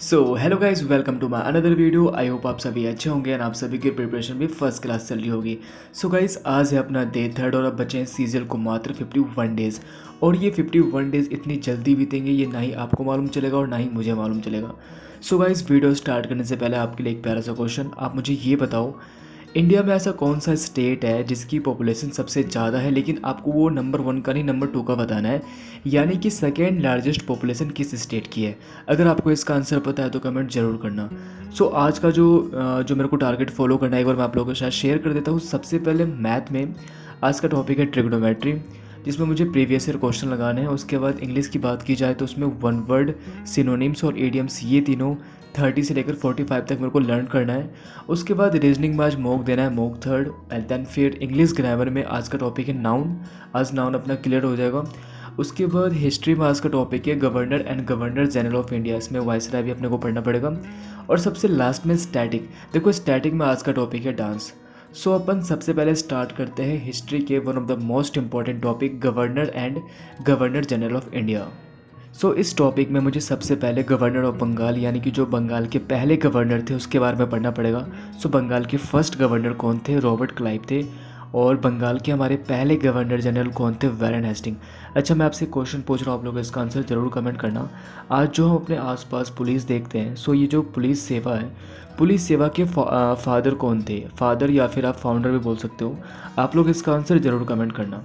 So hello guys, welcome to my another video. I hope आप सभी अच्छे होंगे और आप सभी की प्रिपरेशन भी फर्स्ट क्लास चल रही होगी। सो गाइज, आज है अपना डे थर्ड और अब बचे हैं सीजन को मात्र 51 डेज़। और ये 51 डेज़ इतनी जल्दी बीतेंगे ये ना ही आपको मालूम चलेगा और ना ही मुझे मालूम चलेगा। सो गाइज, वीडियो स्टार्ट करने से पहले आपके लिए एक प्यारा सा क्वेश्चन। आप मुझे ये बताओ, इंडिया में ऐसा कौन सा स्टेट है जिसकी पॉपुलेशन सबसे ज़्यादा है, लेकिन आपको वो नंबर 1 का नहीं नंबर 2 का बताना है, यानी कि सेकेंड लार्जेस्ट पॉपुलेशन किस स्टेट की है। अगर आपको इसका आंसर पता है तो कमेंट जरूर करना। सो आज का जो मेरे को टारगेट फॉलो करना है एक बार मैं आप लोगों के साथ शेयर कर देता हूँ। सबसे पहले मैथ में आज का टॉपिक है ट्रिग्नोमेट्री, जिसमें मुझे प्रीवियस ईयर क्वेश्चन लगाने हैं। उसके बाद इंग्लिश की बात की जाए तो उसमें वन वर्ड, सिनोनिम्स और एडियम्स, ये तीनों 30 से लेकर 45 तक मेरे को लर्न करना है। उसके बाद रीजनिंग में आज मॉक देना है, मॉक थर्ड। एंड देन फिर इंग्लिश ग्रामर में आज का टॉपिक है नाउन, आज नाउन अपना क्लियर हो जाएगा। उसके बाद हिस्ट्री में आज का टॉपिक है governor and governor general of India, इसमें वाइसराय भी अपने को पढ़ना पड़ेगा। और सबसे लास्ट में स्टैटिक। देखो, स्टैटिक में आज का टॉपिक है डांस। सो अपन सबसे पहले स्टार्ट करते हैं हिस्ट्री के one of the most important topic, governor and governor general of India. So इस टॉपिक में मुझे सबसे पहले गवर्नर ऑफ बंगाल, यानी कि जो बंगाल के पहले गवर्नर थे उसके बारे में पढ़ना पड़ेगा। सो बंगाल के फर्स्ट गवर्नर कौन थे? रॉबर्ट क्लाइव थे। और बंगाल के हमारे पहले गवर्नर जनरल कौन थे? Warren Hasting. अच्छा, मैं आपसे क्वेश्चन पूछ रहा हूँ, आप लोग इसका आंसर ज़रूर कमेंट करना। आज जो हम अपने आसपास पुलिस देखते हैं, सो ये जो पुलिस सेवा है, पुलिस सेवा के फादर कौन थे? फादर या फिर आप फाउंडर भी बोल सकते हो। आप लोग इसका आंसर ज़रूर कमेंट करना।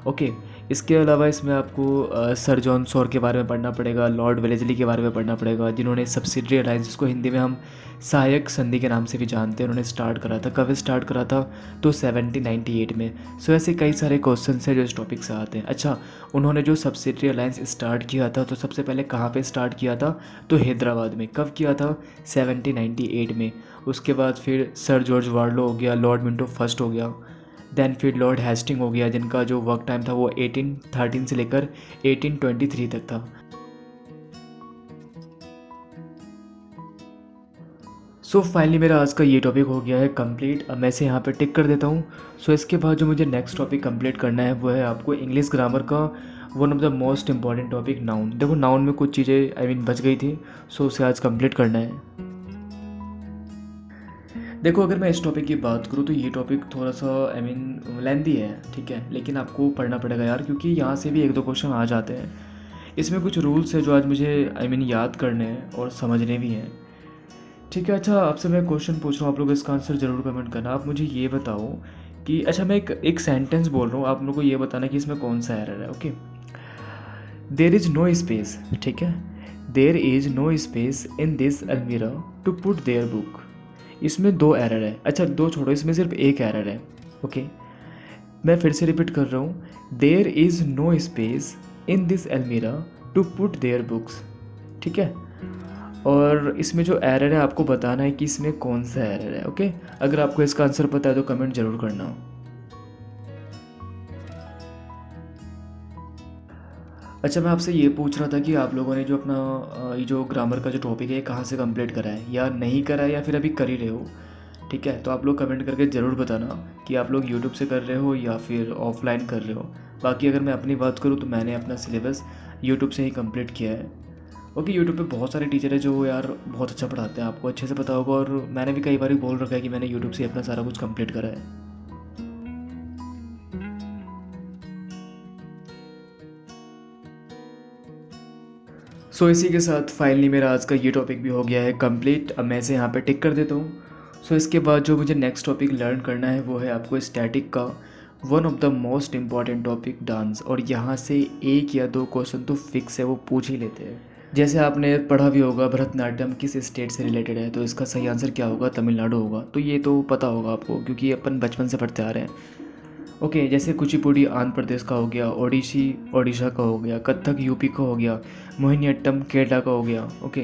ओके, इसके अलावा इसमें आपको सर जॉन सॉर के बारे में पढ़ना पड़ेगा, लॉर्ड वेलेस्ली के बारे में पढ़ना पड़ेगा, जिन्होंने सब्सिडरी अलायंस, जिसको हिंदी में हम सहायक संधि के नाम से भी जानते हैं, उन्होंने स्टार्ट करा था। कब स्टार्ट करा था? तो 1798 में। सो ऐसे कई सारे क्वेश्चन हैं जो इस टॉपिक से आते हैं। अच्छा, उन्होंने जो सब्सिडरी अलायंस स्टार्ट किया था तो सबसे पहले कहाँ पे स्टार्ट किया था? तो हैदराबाद में। कब किया था? 1798 में। उसके बाद फिर सर जॉर्ज वार्लो हो गया, लॉर्ड मिंटो फर्स्ट हो गया, देन फिर लॉर्ड हेस्टिंग हो गया, जिनका जो वर्क टाइम था वो 1813 से लेकर 1823 तक था। सो फाइनली मेरा आज का ये टॉपिक हो गया है कंप्लीट। अब मैं इसे यहाँ पे टिक कर देता हूँ। सो इसके बाद जो मुझे नेक्स्ट टॉपिक कंप्लीट करना है वो है आपको इंग्लिश ग्रामर का one of the most important topic, noun. देखो, नाउन में कुछ चीज़ें बच गई थी, सो उसे आज कंप्लीट करना है। देखो, अगर मैं इस टॉपिक की बात करूँ तो ये टॉपिक थोड़ा सा लेंदी है, ठीक है, लेकिन आपको पढ़ना पड़ेगा यार, क्योंकि यहाँ से भी एक दो क्वेश्चन आ जाते हैं। इसमें कुछ रूल्स है जो आज मुझे याद करने हैं और समझने भी हैं, ठीक है। अच्छा, आपसे मैं क्वेश्चन पूछ रहा हूँ, आप लोग इसका आंसर ज़रूर कमेंट करना। आप मुझे ये बताओ कि, अच्छा, मैं एक सेंटेंस बोल रहा हूँ, आप लोग को ये बताना कि इसमें कौन सा एरर है। Okay, there is no space, ठीक है, there is no space in this अलमीरा टू पुट देयर बुक। इसमें दो एरर है। अच्छा, दो छोड़ो, इसमें सिर्फ एक एरर है। ओके, मैं फिर से रिपीट कर रहा हूँ, there is no space in this अलमीरा टू पुट देयर बुक्स, ठीक है। और इसमें जो एरर है आपको बताना है कि इसमें कौन सा एरर है। ओके, अगर आपको इसका आंसर पता है तो कमेंट जरूर करना। अच्छा, मैं आपसे ये पूछ रहा था कि आप लोगों ने जो अपना ये जो ग्रामर का जो टॉपिक है ये कहाँ से कंप्लीट करा है, या नहीं करा है, या फिर अभी कर ही रहे हो, ठीक है। तो आप लोग कमेंट करके ज़रूर बताना कि आप लोग यूट्यूब से कर रहे हो या फिर ऑफलाइन कर रहे हो। बाकी अगर मैं अपनी बात करूँ तो मैंने अपना सिलेबस यूट्यूब से ही कंप्लीट किया है। ओके, यूट्यूब पे बहुत सारे टीचर है जो यार बहुत अच्छा पढ़ाते हैं, आपको अच्छे से पता होगा। और मैंने भी कई बार बोल रखा है कि मैंने यूट्यूब से अपना सारा कुछ कंप्लीट करा है। सो इसी के साथ फाइनली मेरा आज का ये टॉपिक भी हो गया है कंप्लीट। अब मैं इसे यहाँ पे टिक कर देता हूँ। सो इसके बाद जो मुझे नेक्स्ट टॉपिक लर्न करना है वो है आपको स्टैटिक का one of the most important topic, dance. और यहाँ से एक या दो क्वेश्चन तो फिक्स है, वो पूछ ही लेते हैं। जैसे आपने पढ़ा भी होगा भरतनाट्यम किस स्टेट से रिलेटेड है, तो इसका सही आंसर क्या होगा? तमिलनाडु होगा। तो ये तो पता होगा आपको, क्योंकि अपन बचपन से पढ़ते आ रहे हैं। ओके, जैसे कुचिपुड़ी आंध्र प्रदेश का हो गया, ओडिसी ओडिशा का हो गया, कथक यूपी का हो गया, मोहिनीअट्टम केरला का हो गया। ओके,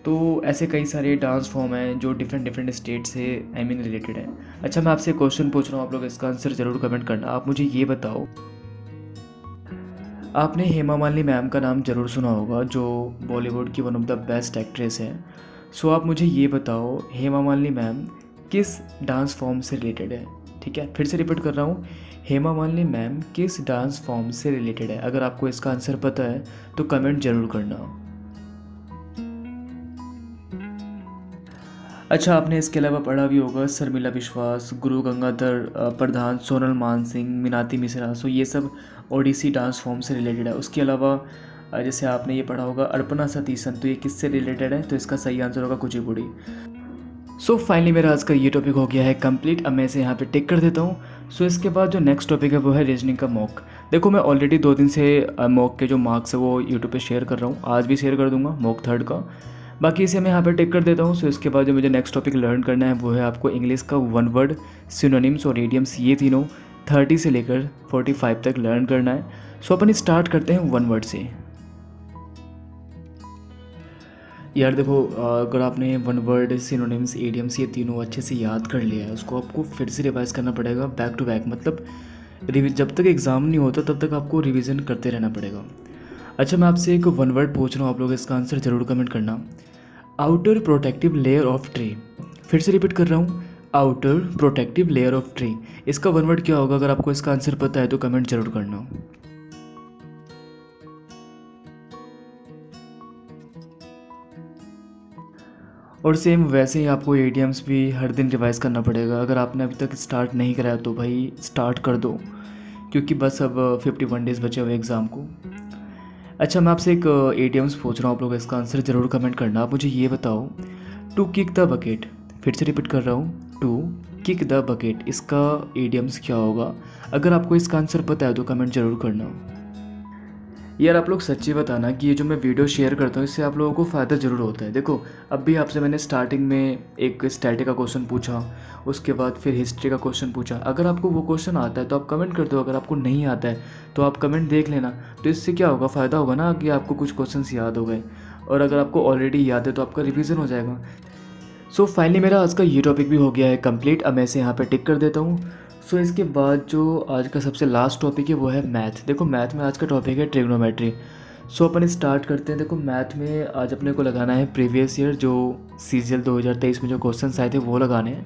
तो ऐसे कई सारे डांस फॉर्म हैं जो डिफरेंट डिफरेंट स्टेट से रिलेटेड है। अच्छा, मैं आपसे क्वेश्चन पूछ रहा हूँ, आप लोग इसका आंसर ज़रूर कमेंट करना। आप मुझे ये बताओ, आपने हेमा मालिनी मैम का नाम ज़रूर सुना होगा, जो बॉलीवुड की one of the best actress है। सो आप मुझे ये बताओ, हेमा मालिनी मैम किस डांस फॉर्म से रिलेटेड है? ठीक है, फिर से रिपीट कर रहा हूँ, हेमा मालिनी मैम किस डांस फॉर्म से रिलेटेड है? अगर आपको इसका आंसर पता है तो कमेंट ज़रूर करना। अच्छा, आपने इसके अलावा पढ़ा भी होगा शर्मिला विश्वास, गुरु गंगाधर प्रधान, सोनल मानसिंह, मीनाती मिश्रा। सो ये सब ओडिसी डांस फॉर्म से रिलेटेड है। उसके अलावा जैसे आपने ये पढ़ा होगा अर्पणा सतीशन, तो ये किससे रिलेटेड है? तो इसका सही आंसर होगा कुचिपुड़ी। सो फाइनली मेरा आज का ये टॉपिक हो गया है कंप्लीट। अब मैं इसे यहाँ पे टिक कर देता हूँ। सो इसके बाद जो नेक्स्ट टॉपिक है वो है रीजनिंग का मॉक। देखो मैं ऑलरेडी 2 दिन से मॉक के जो मार्क्स है वो यूट्यूब पे शेयर कर रहा हूँ, आज भी शेयर कर दूंगा मॉक 3rd का। बाकी इसे मैं यहाँ पे टिक कर देता हूँ। सो इसके बाद जो मुझे नेक्स्ट टॉपिक लर्न करना है वो है आपको इंग्लिश का 1 वर्ड, सिनोनिम्स और इडियम्स, ये तीनों 30 से लेकर 45 तक लर्न करना है। सो अपन स्टार्ट करते हैं 1 वर्ड से। यार देखो, अगर आपने 1 वर्ड, सिनोनिम्स, इडियम्स ये तीनों अच्छे से याद कर लिया है, उसको आपको फिर से रिवाइज करना पड़ेगा बैक टू बैक। मतलब जब तक एग्ज़ाम नहीं होता तब तक आपको रिवीजन करते रहना पड़ेगा। अच्छा, मैं आपसे एक 1 वर्ड पूछ रहा हूँ, आप लोग इसका आंसर ज़रूर कमेंट करना। Outer protective layer of tree. फिर से रिपीट कर रहा हूँ, outer protective layer of tree. इसका 1 वर्ड क्या होगा? अगर आपको इसका आंसर पता है तो कमेंट जरूर करना। और सेम वैसे ही आपको एडीएम्स भी हर दिन रिवाइज़ करना पड़ेगा। अगर आपने अभी तक स्टार्ट नहीं कराया तो भाई स्टार्ट कर दो, क्योंकि बस अब 51 डेज़ बचे हुए एग्ज़ाम को। अच्छा, मैं आपसे एक एडीएम्स पूछ रहा हूँ, आप लोग इसका आंसर ज़रूर कमेंट करना। आप मुझे ये बताओ, टू किक द बकेट। फिर से रिपीट कर रहा हूँ, टू किक द बकेट, इसका एडीएम्स क्या होगा? अगर आपको इसका आंसर पता है तो कमेंट ज़रूर करना। यार आप लोग सच्ची बताना कि ये जो मैं वीडियो शेयर करता हूँ इससे आप लोगों को फ़ायदा ज़रूर होता है। देखो, अब भी आपसे मैंने स्टार्टिंग में एक स्टैटिक का क्वेश्चन पूछा, उसके बाद फिर हिस्ट्री का क्वेश्चन पूछा। अगर आपको वो क्वेश्चन आता है तो आप कमेंट कर दो, अगर आपको नहीं आता है तो आप कमेंट देख लेना। तो इससे क्या होगा, फ़ायदा होगा ना कि आपको कुछ क्वेश्चन याद हो गए, और अगर आपको ऑलरेडी याद है तो आपका रिविज़न हो जाएगा। सो फाइनली मेरा आज का ये टॉपिक भी हो गया है कंप्लीट। अब मैं इसे यहाँ पे टिक कर देता हूँ। सो इसके बाद जो आज का सबसे लास्ट टॉपिक है वो है मैथ। देखो मैथ में आज का टॉपिक है ट्रिग्नोमेट्री। सो अपन स्टार्ट करते हैं। देखो मैथ में आज अपने को लगाना है प्रीवियस ईयर, जो सीजीएल 2023 में जो क्वेश्चन आए थे वो लगाने हैं।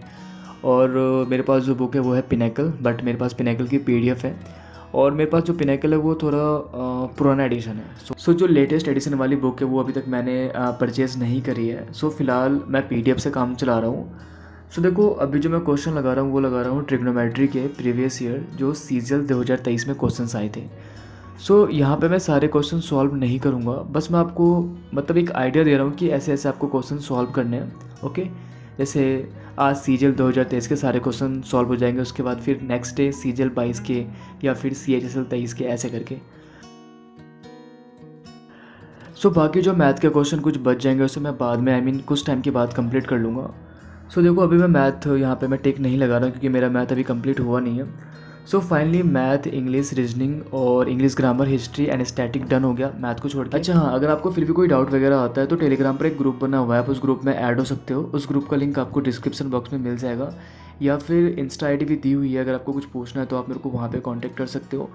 और मेरे पास जो बुक है वो है पिनेकल, बट मेरे पास पिनेकल की पीडीएफ है, और मेरे पास जो पिनेकल है वो थोड़ा पुराना एडिशन है। सो जो लेटेस्ट एडिशन वाली बुक है वो अभी तक मैंने परचेज़ नहीं करी है। सो फिलहाल मैं पीडीएफ से काम चला रहा हूँ। सो देखो, अभी जो मैं क्वेश्चन लगा रहा हूँ वो लगा रहा हूँ ट्रिग्नोमेट्री के प्रीवियस ईयर जो सीजीएल 2023 में क्वेश्चंस आए थे। सो यहाँ पे मैं सारे क्वेश्चन सॉल्व नहीं करूँगा, बस मैं आपको मतलब एक आइडिया दे रहा हूँ कि ऐसे ऐसे आपको क्वेश्चन सॉल्व करने हैं। ओके, जैसे आज सीजीएल 2023 के सारे क्वेश्चन सॉल्व हो जाएंगे, उसके बाद फिर नेक्स्ट डे सीजीएल 22 के, या फिर सीएचएसएल 23 के, ऐसे करके। सो बाकी जो मैथ के क्वेश्चन कुछ बच जाएंगे उसे मैं बाद में कुछ टाइम के बाद कंप्लीट कर लूँगा। सो देखो, अभी मैं मैथ यहाँ पे मैं टिक नहीं लगा रहा हूँ क्योंकि मेरा मैथ अभी कंप्लीट हुआ नहीं है। So finally math, English, reasoning और English grammar, history and static done हो गया मैथ को छोड़ के। अच्छा हाँ, अगर आपको फिर भी कोई डाउट वगैरह आता है तो टेलीग्राम पर एक ग्रुप बना हुआ है, आप उस ग्रुप में ऐड हो सकते हो। उस ग्रुप का लिंक आपको डिस्क्रिप्शन बॉक्स में मिल जाएगा, या फिर इंस्टा आईडी भी दी हुई है। अगर आपको कुछ पूछना है तो आप मेरे को वहाँ पर कॉन्टैक्ट कर सकते हो।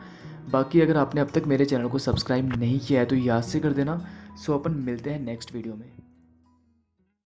बाकी अगर आपने अब तक मेरे चैनल को सब्सक्राइब नहीं किया है तो याद से कर देना। सो अपन मिलते हैं नेक्स्ट वीडियो में।